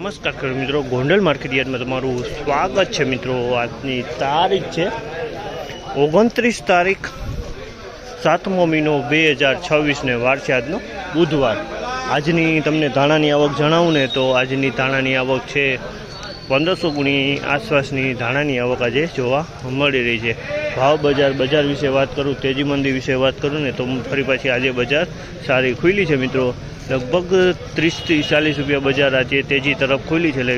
નમસ્કાર ખેડૂત મિત્રો, ગોંડલ માર્કેટ યાર્ડમાં તમારું સ્વાગત છે મિત્રો। આજની તારીખ છે 29 તારીખ 7મો મહિનો 2026 ને વાર છે આજનો બુધવાર। આજની તમને ધાણાની આવક જણાવું ને તો આજની ધાણાની આવક છે 1500 ગુણી આસપાસની ધાણાની આવક આજે જોવા મળી રહી છે। ભાવ બજાર વિશે વાત કરું, તેજી મંદી વિશે વાત કરું ને તો ફરી પાછી આજે બજાર સારી ખુલી છે મિત્રો। લગભગ 30 થી 40 રૂપિયા બજાર આજે તેજી તરફ ખુલી છે, એટલે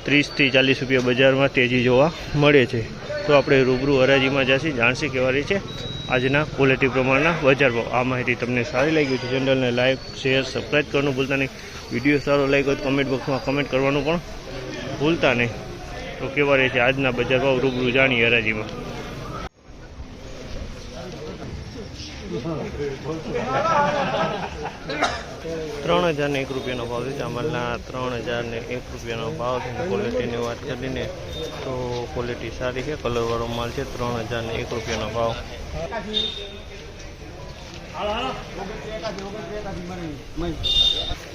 30 થી 40 રૂપિયા બજારમાં તેજી જોવા મળે છે। તો આપણે રૂબરૂ હરાજીમાં જઈશું, જાણશી કેવા રહી છે આજના ક્વોલિટી પ્રમાણના બજાર ભાવ। આ માહિતી તમને સારી લાગી તો ચેનલને લાઈક, શેર, સબસ્ક્રાઈબ કરવાનું ભૂલતા નહીં। વિડીયો સારો લાગ્યો તો કમેન્ટ બોક્સમાં કમેન્ટ કરવાનું પણ ભૂલતા નહીં। તો કેવા રહે છે આજના બજાર ભાવ રૂબરૂ જાણીએ હરાજીમાં। 3001 રૂપિયાનો ભાવ છે। ચામલના 3001 રૂપિયાનો ભાવ છે। ક્વોલિટીની વાત કરીને તો ક્વોલિટી સારી છે, કલરવાળો માલ છે। 3001 રૂપિયાનો ભાવ।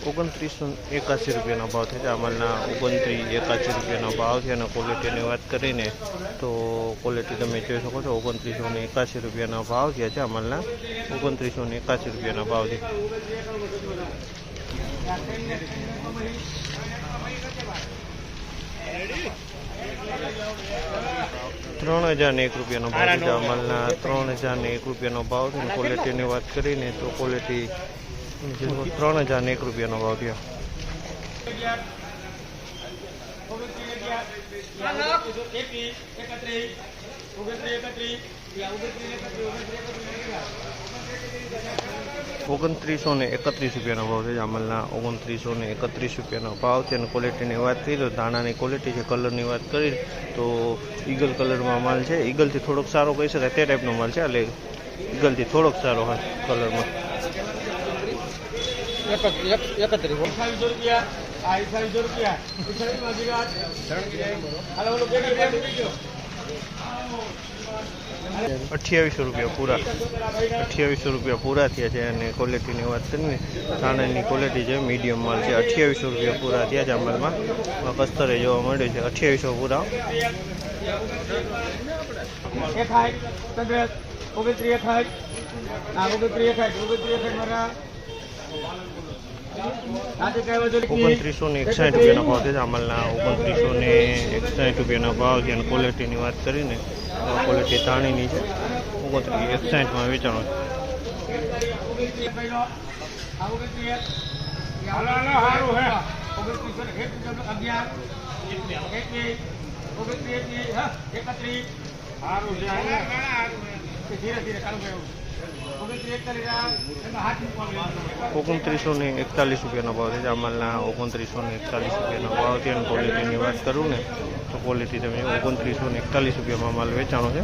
2981 રૂપિયાનો ભાવ છે। ચામલના 2981 રૂપિયાનો ભાવ છે અને ક્વોલિટીની વાત કરીને તો ક્વોલિટી તમે જોઈ શકો છો। 2981 રૂપિયાનો ભાવ છે। ચામલના 2981 રૂપિયાનો ભાવ છે। 3001 રૂપિયાનો ભાવ છે। ચામલના 3001 રૂપિયાનો ભાવ છે। ક્વોલિટીની વાત કરીને તો ક્વોલિટી 3001 રૂપિયાનો ભાવ છે। ₹2931 રૂપિયાનો ભાવ છે। જામલના 2931 રૂપિયાનો ભાવ છે અને ક્વોલિટીની વાત કરીએ તો ધાણાની ક્વોલિટી છે। કલરની વાત કરીએ તો ઈગલ કલરમાં માલ છે। ઈગલથી થોડોક સારો કહી શકાય તે ટાઈપનો માલ છે, એટલે ઈગલથી થોડોક સારો હોય કલરમાં। 2800 રૂપિયા પૂરા। 2800 રૂપિયા પૂરા થયા છે અને ક્વોલિટીની વાત કરીને ધાણાની ક્વોલિટી છે, મીડિયમ માલ છે। 2800 રૂપિયા પૂરા થયા છે અમલમાં, કસ્તરે જોવા મળે છે। 2800 પૂરા। 2961 રૂપિયાનો ભાવ છે। અમલના 2961 રૂપિયાનો ભાવ છે અને ક્વોલિટીની વાત કરીને ક્વોલિટી ધાણીની છે। 2961 વેચાણો છે। 2941 રૂપિયાનો ભાવ છે। અમલના 2941 રૂપિયાનો ભાવ છે અને ક્વોલિટીની વાત કરું ને તો ક્વોલિટી તમે 2941 રૂપિયામાં માલ વેચાણો છે।